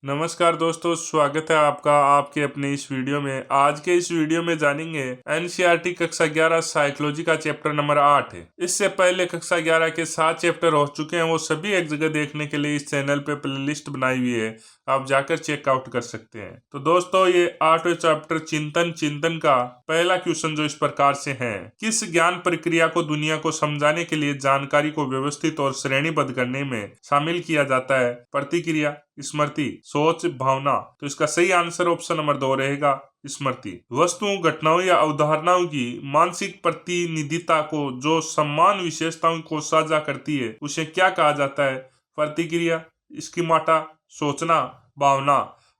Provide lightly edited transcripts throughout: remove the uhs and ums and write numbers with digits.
नमस्कार दोस्तों, स्वागत है आपका आपके अपने इस वीडियो में। आज के इस वीडियो में जानेंगे एनसीईआरटी कक्षा 11 साइकोलॉजी का चैप्टर नंबर 8 है। इससे पहले कक्षा 11 के 7 चैप्टर हो चुके हैं, वो सभी एक जगह देखने के लिए इस चैनल पे प्लेलिस्ट बनाई हुई है, आप जाकर चेकआउट कर सकते हैं। तो दोस्तों, ये 8वें चैप्टर चिंतन का पहला क्वेश्चन जो इस प्रकार से है, किस ज्ञान प्रक्रिया को दुनिया को समझाने के लिए जानकारी को व्यवस्थित और श्रेणीबद्ध करने में शामिल किया जाता है? प्रतिक्रिया, स्मृति, सोच, भावना। तो इसका सही आंसर ऑप्शन नंबर 2 रहेगा, स्मृति। वस्तुओं, घटनाओं या अवधारणाओं की मानसिक प्रतिनिधिता को जो समान विशेषताओं को साझा करती है उसे क्या कहा जाता है? प्रतिक्रिया, स्कीमाटा, सोचना, भावना।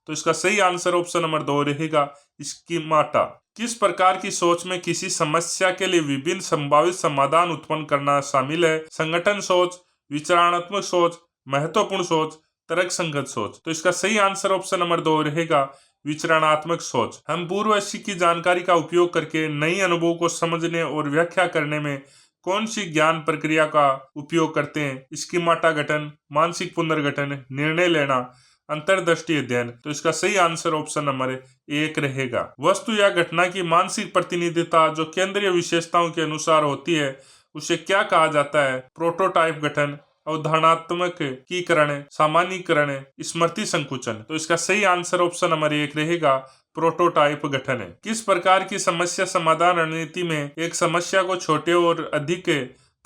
तो इसका सही आंसर ऑप्शन नंबर 2 रहेगा, स्कीमाटा। किस प्रकार की सोच में किसी समस्या के लिए विभिन्न संभावित समाधान उत्पन्न करना शामिल है? संगठन सोच, विचारणात्मक सोच, महत्वपूर्ण सोच, तर्क संगत सोच। तो इसका सही आंसर ऑप्शन नंबर 2 रहेगा, विचारणात्मक सोच। हम पूर्ववर्ती की जानकारी का उपयोग करके नई अनुभव को समझने और व्याख्या करने में कौन सी ज्ञान प्रक्रिया का उपयोग करते हैं? स्कीमाटा गठन, मानसिक पुनर्गठन, निर्णय लेना, अंतर्दृष्टि अध्ययन। तो इसका सही आंसर ऑप्शन नंबर 1 रहेगा। वस्तु या घटना की मानसिक प्रतिनिधिता जो केंद्रीय विशेषताओं के अनुसार होती है उसे क्या कहा जाता है? प्रोटोटाइप गठन, अवधारणात्मकीकरण, सामान्यीकरण, स्मृति संकुचन। तो इसका सही आंसर ऑप्शन नंबर 1 रहेगा, प्रोटोटाइप गठन है। किस प्रकार की समस्या समाधान रणनीति में एक समस्या को छोटे और अधिक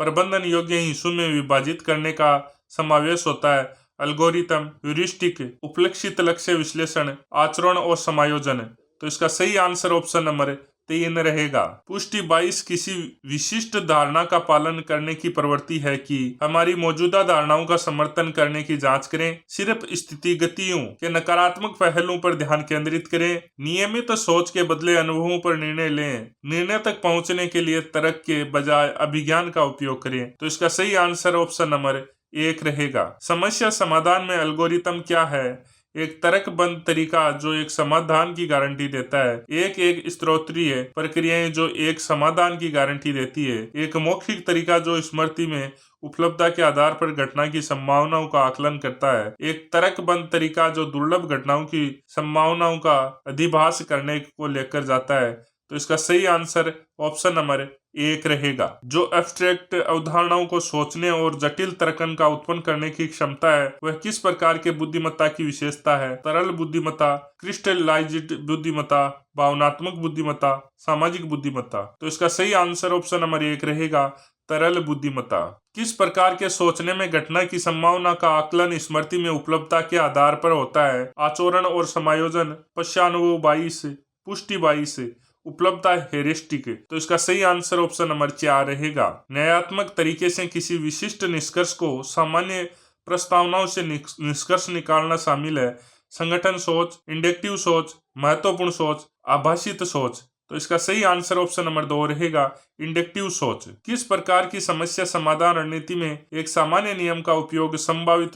प्रबंधन योग्य हिस्सों में विभाजित करने का समावेश होता है? एल्गोरिथम, ह्यूरिस्टिक, उपलक्षित लक्ष्य विश्लेषण, आचरण और समायोजन। तो इसका सही आंसर ऑप्शन नंबर 3 रहेगा। पुष्टि 22 किसी विशिष्ट धारणा का पालन करने की प्रवृत्ति है कि हमारी मौजूदा धारणाओं का समर्थन करने की जांच करें, सिर्फ स्थितिगतियों के नकारात्मक पहलुओं पर ध्यान केंद्रित करें, नियमित सोच के बदले अनुभवों पर निर्णय लें, निर्णय तक पहुंचने के लिए तर्क के बजाय अभिज्ञान का उपयोग करें। तो इसका सही आंसर ऑप्शन नंबर 1 रहेगा। समस्या समाधान में एल्गोरिथम क्या है? एक तर्कबद्ध तरीका जो एक समाधान की गारंटी देता है, एक स्तोत्रीय प्रक्रियाएं जो एक समाधान की गारंटी देती है, एक मौखिक तरीका जो स्मृति में उपलब्धता के आधार पर घटना की संभावनाओं का आकलन करता है, एक तर्कबद्ध तरीका जो दुर्लभ घटनाओं की संभावनाओं का अधिभास करने को लेकर जाता है। तो इसका सही आंसर ऑप्शन नंबर 1 रहेगा। जो एब्स्ट्रैक्ट अवधारणाओं को सोचने और जटिल तर्कन का उत्पन्न करने की क्षमता है वह किस प्रकार के बुद्धिमत्ता की विशेषता है? तरल बुद्धिमत्ता, क्रिस्टलाइज्ड बुद्धिमत्ता, भावनात्मक बुद्धिमत्ता, सामाजिक बुद्धिमत्ता। तो इसका सही आंसर ऑप्शन नंबर 1 रहेगा, तरल बुद्धिमत्ता। किस प्रकार के सोचने में घटना की संभावना का आकलन स्मृति में उपलब्धता के आधार पर होता है? आचरण और समायोजन, पश्चानुभव 22, पुष्टि 22, उपलब्धता हेरिस्टिक। तो इसका सही आंसर ऑप्शन नंबर 4 रहेगा। न्यायात्मक तरीके से किसी विशिष्ट निष्कर्ष को सामान्य प्रस्तावनाओं से निष्कर्ष निकालना शामिल है? संगठन सोच, इंडक्टिव सोच, महत्वपूर्ण सोच, आभासित सोच। तो इसका सही आंसर ऑप्शन नंबर 2 रहेगा, इंडक्टिव सोच। किस प्रकार की समस्या समाधान रणनीति में एक सामान्य नियम का उपयोग संभावित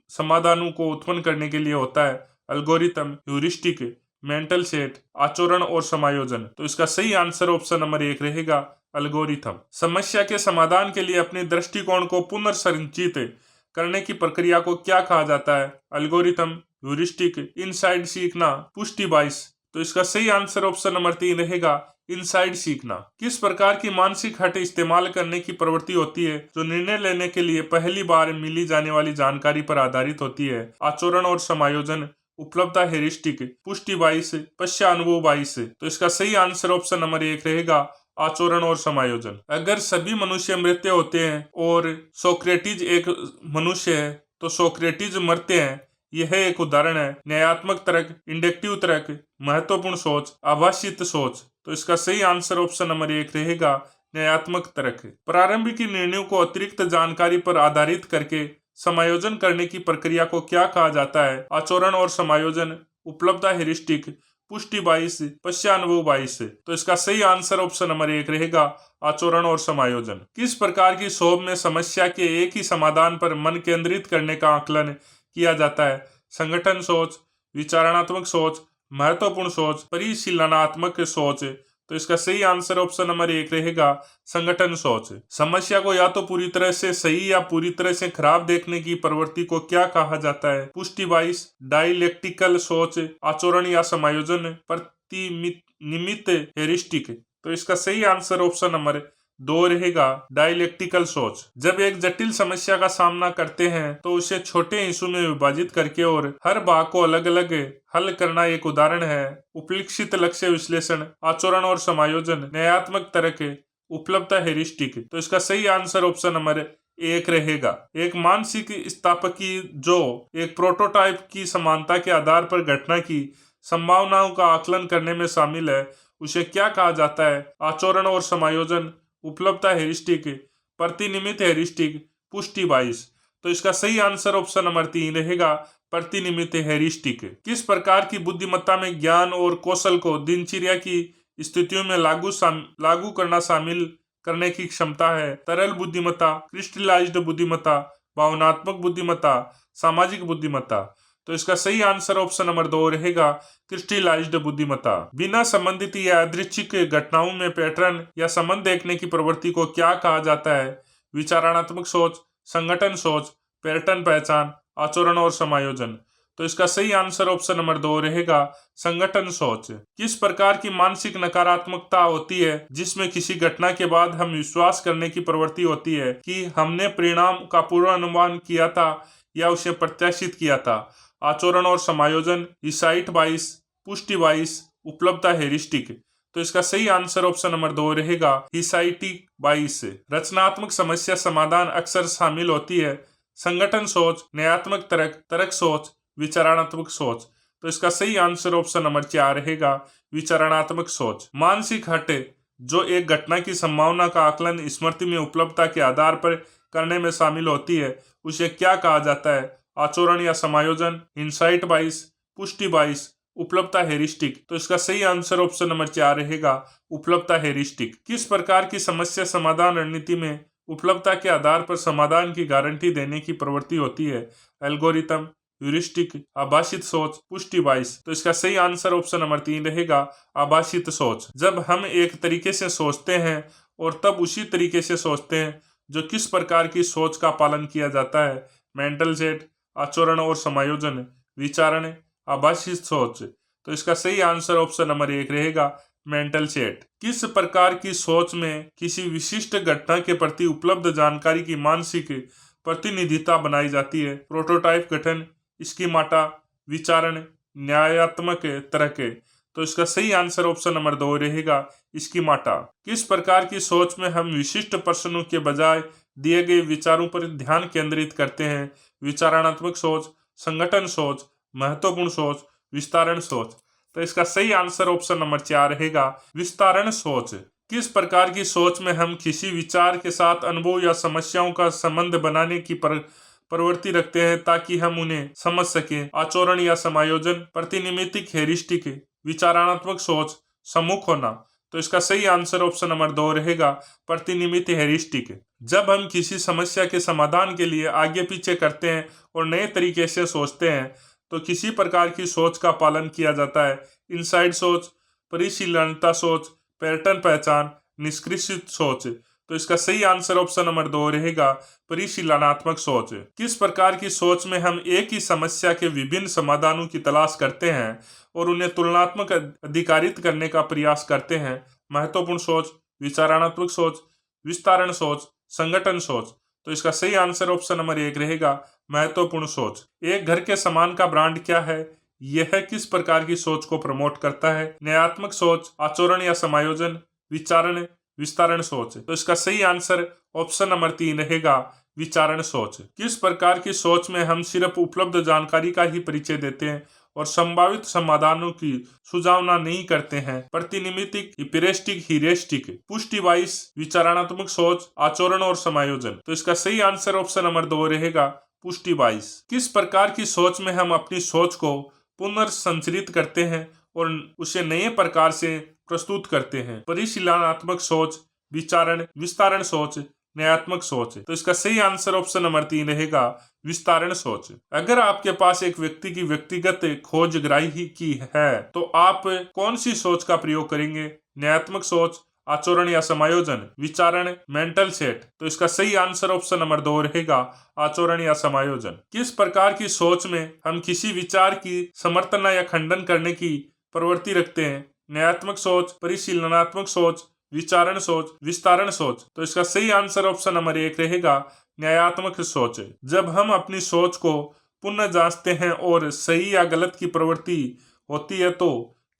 समाधानों को उत्पन्न करने के लिए होता है? एल्गोरिथम, ह्यूरिस्टिक, मेंटल सेट, आचरण और समायोजन। तो इसका सही आंसर ऑप्शन नंबर 1 रहेगा, एल्गोरिथम। समस्या के समाधान के लिए अपने दृष्टिकोण को पुनर्संरचित करने की प्रक्रिया को क्या कहा जाता है? एल्गोरिथम, ह्यूरिस्टिक, इनसाइड सीखना, पुष्टि 22। तो इसका सही आंसर ऑप्शन नंबर 3 रहेगा, इनसाइड सीखना। किस प्रकार की मानसिक हट इस्तेमाल करने की प्रवृत्ति होती है जो निर्णय लेने के लिए पहली बार मिली जाने वाली जानकारी पर आधारित होती है? आचरण और समायोजन, उपलब्धता हेरिस्टिक, पुष्टि 22, पश्चानुभव 22। तो इसका सही आंसर ऑप्शन नंबर 1 रहेगा, आचरण और समायोजन। अगर सभी मनुष्य मृत होते हैं और सोक्रेटिस एक मनुष्य है तो सोक्रेटिस मरते हैं, यह एक उदाहरण है। न्यायात्मक तर्क, इंडक्टिव तर्क, महत्वपूर्ण सोच, आभासित सोच। तो इसका सही आंसर ऑप्शन नंबर 1 रहेगा, न्यायात्मक तर्क। प्रारंभिक निर्णयों को अतिरिक्त जानकारी पर आधारित करके समायोजन करने की प्रक्रिया को क्या कहा जाता है? आचरण और समायोजन, उपलब्धता हेरिस्टिक, पुष्टि 22, पश्चानुभव 22। तो इसका सही आंसर ऑप्शन नंबर 1 रहेगा, आचरण और समायोजन। किस प्रकार की शोध में समस्या के एक ही समाधान पर मन केंद्रित करने का आकलन किया जाता है? संगठन सोच, विचारणात्मक सोच, महत्वपूर्ण सोच, परिशीलनात्मक सोच, तो इसका सही आंसर ऑप्शन नंबर 1 रहेगा संगठन सोच। समस्या को या तो पूरी तरह से सही या पूरी तरह से खराब देखने की प्रवृत्ति को क्या कहा जाता है? पुष्टि बाइस, डायलेक्टिकल सोच, आचरण या समायोजन, प्रतिनिमित हेरिस्टिक। तो इसका सही आंसर ऑप्शन नंबर 2 रहेगा डायलेक्टिकल सोच। जब एक जटिल समस्या का सामना करते हैं तो उसे छोटे हिस्सों में विभाजित करके और हर भाग को अलग अलग हल करना एक उदाहरण है। उपलक्षित लक्ष्य विश्लेषण, आचरण और समायोजन, न्यायात्मक तर्क, उपलब्धता हेरिस्टिक। तो इसका सही आंसर ऑप्शन नंबर 1 रहेगा। एक मानसिक स्थापकी जो एक प्रोटोटाइप की समानता के आधार पर घटना की संभावनाओं का आकलन करने में शामिल है, उसे क्या कहा जाता है? आचरण और समायोजन, उपलब्धता हेरिस्टिक, प्रतिनिमित हेरिस्टिक, पुष्टि बाइस। तो इसका सही आंसर ऑप्शन नंबर 3 रहेगा प्रतिनिमित हेरिस्टिक। किस प्रकार की बुद्धिमत्ता में ज्ञान और कौशल को दिनचर्या की स्थितियों में लागू करना शामिल करने की क्षमता है? तरल बुद्धिमत्ता, क्रिस्टलाइज्ड बुद्धिमत्ता, भावनात्मक बुद्धिमत्ता, सामाजिक बुद्धिमत्ता। तो इसका सही आंसर ऑप्शन नंबर 2 रहेगा क्रिस्टलाइज्ड बुद्धिमत्ता। बिना संबंधित या यादृच्छिक घटनाओं में पैटर्न या संबंध देखने की प्रवृत्ति को क्या कहा जाता है? विचारणात्मक सोच, संगठन सोच, पैटर्न पहचान, आचरण और समायोजन। तो इसका सही आंसर ऑप्शन नंबर 2 रहेगा संगठन सोच। किस प्रकार की मानसिक नकारात्मकता होती है जिसमें किसी घटना के बाद हम विश्वास करने की प्रवृत्ति होती है कि हमने परिणाम का पूर्वानुमान किया था या उसे प्रत्याशित किया था? आचरण और समायोजन, हिसाइट बाइस, पुष्टि बाइस, उपलब्धता हेरिस्टिक। तो इसका सही आंसर ऑप्शन नंबर 2 रहेगा हिसाइटिक बाइस। रचनात्मक समस्या समाधान अक्सर शामिल होती है संगठन सोच, न्यायात्मक तर्क सोच, विचारणात्मक सोच। तो इसका सही आंसर ऑप्शन नंबर 4 रहेगा विचारणात्मक सोच। मानसिक हट जो एक घटना की संभावना का आकलन स्मृति में उपलब्धता के आधार पर करने में शामिल होती है, उसे क्या कहा जाता है? आचरण या समायोजन, इंसाइट बाइस, पुष्टि बाइस, उपलब्धता हेरिस्टिक। तो इसका सही आंसर ऑप्शन नंबर 4 रहेगा उपलब्धता हेरिस्टिक। किस प्रकार की समस्या समाधान रणनीति में उपलब्धता के आधार पर समाधान की गारंटी देने की प्रवृत्ति होती है? एल्गोरिथम, ह्यूरिस्टिक, आभाषित सोच, पुष्टि बाइस। तो इसका सही आंसर ऑप्शन नंबर 3 रहेगा आभाषित सोच। जब हम एक तरीके से सोचते हैं और तब उसी तरीके से सोचते हैं, जो किस प्रकार की सोच का पालन किया जाता है? मेंटल सेट, आचरण और समायोजन, विचारण, आभाषित सोच। तो इसका सही आंसर ऑप्शन नंबर 1 रहेगा मेंटल सेट। किस प्रकार की सोच में किसी विशिष्ट घटना के प्रति उपलब्ध जानकारी की मानसिक प्रतिनिधिता बनाई जाती है? प्रोटोटाइप गठन, स्कीमाटा, विचारण, न्यायात्मक तर्क। तो इसका सही आंसर ऑप्शन नंबर 2 रहेगा स्कीमाटा। किस प्रकार की सोच में हम विशिष्ट प्रश्नों के बजाय दिए गए विचारों पर ध्यान केंद्रित करते हैं? विचारणात्मक सोच, संगठन सोच, महत्वपूर्ण सोच, विस्तारण सोच। तो इसका सही आंसर ऑप्शन नंबर 4 रहेगा विस्तारण सोच। किस प्रकार की सोच में हम किसी विचार के साथ अनुभव या समस्याओं का संबंध बनाने की प्रवृत्ति रखते हैं ताकि हम उन्हें समझ सकें? आचरण या समायोजन, प्रतिनिमितिक हेरिस्टिक, विचारणात्मक सोच, सम्मुख होना। तो इसका सही आंसर ऑप्शन नंबर 2 रहेगा प्रतिनिमित हेरिस्टिक। जब हम किसी समस्या के समाधान के लिए आगे पीछे करते हैं और नए तरीके से सोचते हैं तो किसी प्रकार की सोच का पालन किया जाता है? इनसाइड सोच, परिशीलनता सोच, पैटर्न पहचान, निष्क्रियित सोच। तो इसका सही आंसर ऑप्शन नंबर 2 रहेगा परिशीलनात्मक सोच। किस प्रकार की सोच में हम एक ही समस्या के विभिन्न समाधानों की तलाश करते हैं और उन्हें तुलनात्मक अधिकारित करने का प्रयास करते हैं? महत्वपूर्ण सोच, विचारणात्मक सोच, विस्तारण सोच, संगठन सोच। तो इसका सही आंसर ऑप्शन नंबर 1 रहेगा महत्वपूर्ण सोच। एक घर के सामान का ब्रांड क्या है? यह किस प्रकार की सोच को प्रमोट करता है? न्यायात्मक सोच, आचरण या समायोजन, विचारण, विस्तारण सोच। तो इसका सही आंसर ऑप्शन नंबर 3 रहेगा विचारण सोच। किस प्रकार की सोच में हम सिर्फ उपलब्ध जानकारी का ही परिचय देते हैं और संभावित समाधानों की सुझावना नहीं करते हैं? प्रतिनिमितिक, हिपेरेस्टिक, हीरेस्टिक, पुष्टि बाइस, विचारणात्मक सोच, आचरण और समायोजन। तो इसका सही आंसर ऑप्शन नंबर 2 रहेगा पुष्टि बाइस। किस प्रकार की सोच में हम अपनी सोच को पुनर्संरचित करते हैं और उसे नए प्रकार से प्रस्तुत करते हैं? परिशीलनात्मक सोच, विचारण, विस्तारण सोच, न्यायात्मक सोच। तो इसका सही आंसर ऑप्शन नंबर 3 रहेगा विस्तारण सोच। अगर आपके पास एक व्यक्ति की व्यक्तिगत खोज ग्राही की है तो आप कौन सी सोच का प्रयोग करेंगे? न्यायात्मक सोच, आचरण या समायोजन, विचारण, मेंटल सेट। तो इसका सही आंसर ऑप्शन नंबर 2 रहेगा, आचरण या समायोजन। किस प्रकार की सोच में हम किसी विचार की समर्थन या खंडन करने की प्रवृत्ति रखते हैं? न्यायात्मक सोच, परिशीलनात्मक सोच, विचारण सोच, विस्तारण सोच। तो इसका सही आंसर ऑप्शन नंबर 1 रहेगा, न्यायात्मक सोच। जब हम अपनी सोच को पुनः जांचते हैं और सही या गलत की प्रवृत्ति होती है तो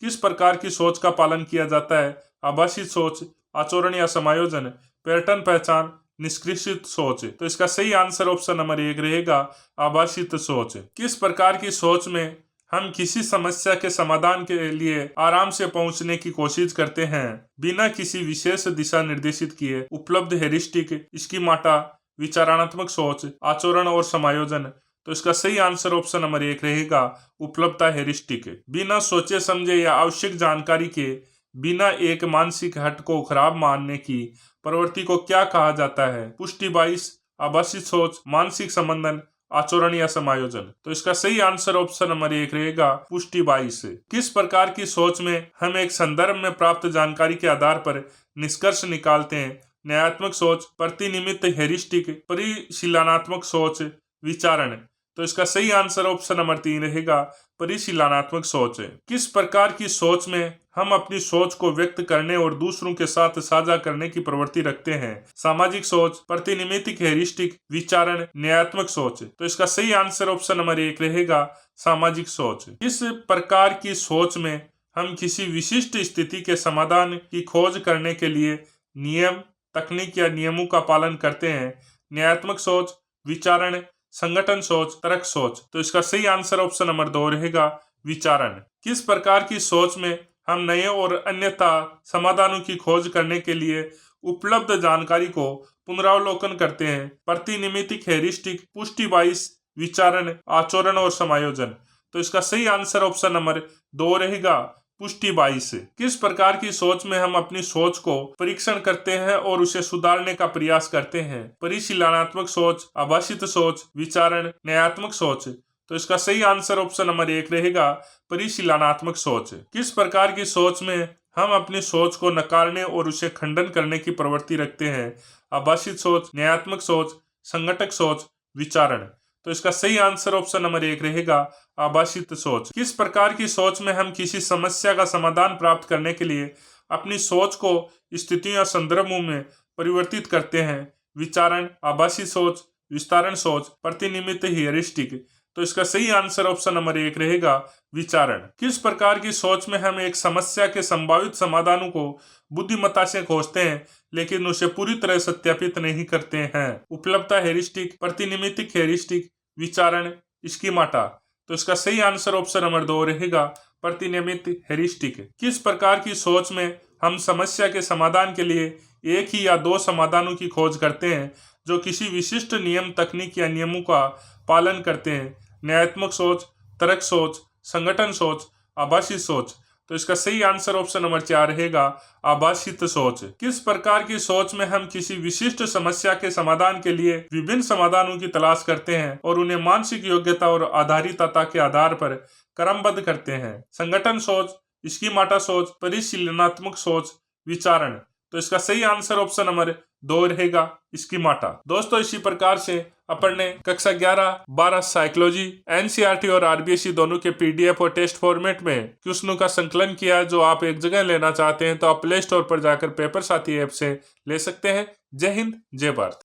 किस प्रकार की सोच का पालन किया जाता है? आभासी सोच, आचरण या समायोजन, पैटर्न पहचान, निष्क्रियित सोच। तो इसका सही आंसर ऑप्शन नंबर 1 रहेगा, आभासी सोच। किस प्रकार की सोच में हम किसी समस्या के समाधान के लिए आराम से पहुंचने की कोशिश करते हैं बिना किसी विशेष दिशा निर्देशित किए? उपलब्ध हेरिस्टिक, स्कीमाटा, विचारात्मक सोच, आचरण और समायोजन। तो इसका सही आंसर ऑप्शन नंबर 1 रहेगा, उपलब्धता हेरिस्टिक। बिना सोचे समझे या आवश्यक जानकारी के बिना एक मानसिक हट को खराब मानने की प्रवृत्ति को क्या कहा जाता है? पुष्टि बाइस, आभासी सोच, मानसिक संबंधन, आचरण या समायोजन। तो इसका सही आंसर ऑप्शन नंबर 1 रहेगा, पुष्टि बाइस। किस प्रकार की सोच में हम एक संदर्भ में प्राप्त जानकारी के आधार पर निष्कर्ष निकालते हैं? न्यायात्मक सोच, प्रतिनिमित्त हेरिस्टिक, परिशीलनात्मक सोच, विचारण। तो इसका सही आंसर ऑप्शन नंबर 3 रहेगा, परिशीलनात्मक सोच। किस प्रकार की सोच में हम अपनी सोच को व्यक्त करने और दूसरों के साथ साझा करने की प्रवृत्ति रखते हैं? सामाजिक सोच, प्रतिनिमित्त हेरिस्टिक, विचारण, न्यायात्मक सोच। तो इसका सही आंसर ऑप्शन नंबर 1 रहेगा, सामाजिक सोच। किस प्रकार की सोच में हम किसी विशिष्ट स्थिति के समाधान की खोज करने के लिए नियम, तकनीक या नियमों का पालन करते हैं? न्यायात्मक सोच, विचारण, संगठन सोच, तर्क सोच। तो इसका सही आंसर ऑप्शन नंबर 2 रहेगा, विचारण। किस प्रकार की सोच में हम नए और अन्यथा समाधानों की खोज करने के लिए उपलब्ध जानकारी को पुनरावलोकन करते हैं? प्रतिनिमित्त हेरिस्टिक, पुष्टि बाइस, विचारण, आचरण और समायोजन। तो इसका सही आंसर ऑप्शन नंबर 2 रहेगा, पुष्टि बाइस। किस प्रकार की सोच में हम अपनी सोच को परीक्षण करते हैं और उसे सुधारने का प्रयास करते हैं? परिशीलनात्मक सोच, आभासित सोच, विचारण, न्यायात्मक सोच। तो इसका सही आंसर ऑप्शन नंबर 1 रहेगा, परिशीलनात्मक सोच। किस प्रकार की सोच में हम अपनी सोच को नकारने और उसे खंडन करने की प्रवृत्ति रखते हैं? आभासित सोच, न्यायात्मक सोच, संगठक सोच, विचारण। तो इसका सही आंसर ऑप्शन नंबर 1 रहेगा, आभासित सोच। किस प्रकार की सोच में हम किसी समस्या का समाधान प्राप्त करने के लिए अपनी सोच को स्थितियों या संदर्भों में परिवर्तित करते हैं? विचारण, आभासी सोच, विस्तारण सोच, प्रतिनिमित्त हेरिस्टिक। तो इसका सही आंसर ऑप्शन नंबर 1 रहेगा, विचारण। किस प्रकार की सोच में हम एक समस्या के संभावित समाधानों को बुद्धिमत्ता से खोजते हैं लेकिन उसे पूरी तरह सत्यापित नहीं करते हैं? उपलब्धता हेरिस्टिक, प्रतिनिमित्त हेरिस्टिक, विचारण, स्कीमाटा। तो इसका सही आंसर ऑप्शन नंबर 2 रहेगा, प्रतिनिमित्त हेरिस्टिक। किस प्रकार की सोच में हम समस्या के समाधान के लिए एक ही या दो समाधानों की खोज करते हैं जो किसी विशिष्ट नियम, तकनीक या नियमों का पालन करते हैं? न्यायात्मक सोच, तर्क सोच, संगठन सोच, आभासी सोच। तो इसका सही आंसर ऑप्शन नंबर 4 रहेगा, आभासित सोच। किस प्रकार की सोच में हम किसी विशिष्ट समस्या के समाधान के लिए विभिन्न समाधानों की तलाश करते हैं और उन्हें मानसिक योग्यता और आधारितता के आधार पर क्रमबद्ध करते हैं? संगठन सोच, स्कीमाटा सोच, परिशीलनात्मक सोच, विचारण। तो इसका सही आंसर ऑप्शन नंबर 2 रहेगा, स्कीमाटा। दोस्तों, इसी प्रकार से अपन ने कक्षा 11, 12 साइकोलॉजी, एनसीईआरटी और आरबीएसई दोनों के पीडीएफ और टेस्ट फॉर्मेट में क्वेश्चनों का संकलन किया। जो आप एक जगह लेना चाहते हैं तो आप प्ले स्टोर पर जाकर पेपर साथी ऐप से ले सकते हैं। जय हिंद, जय भारत।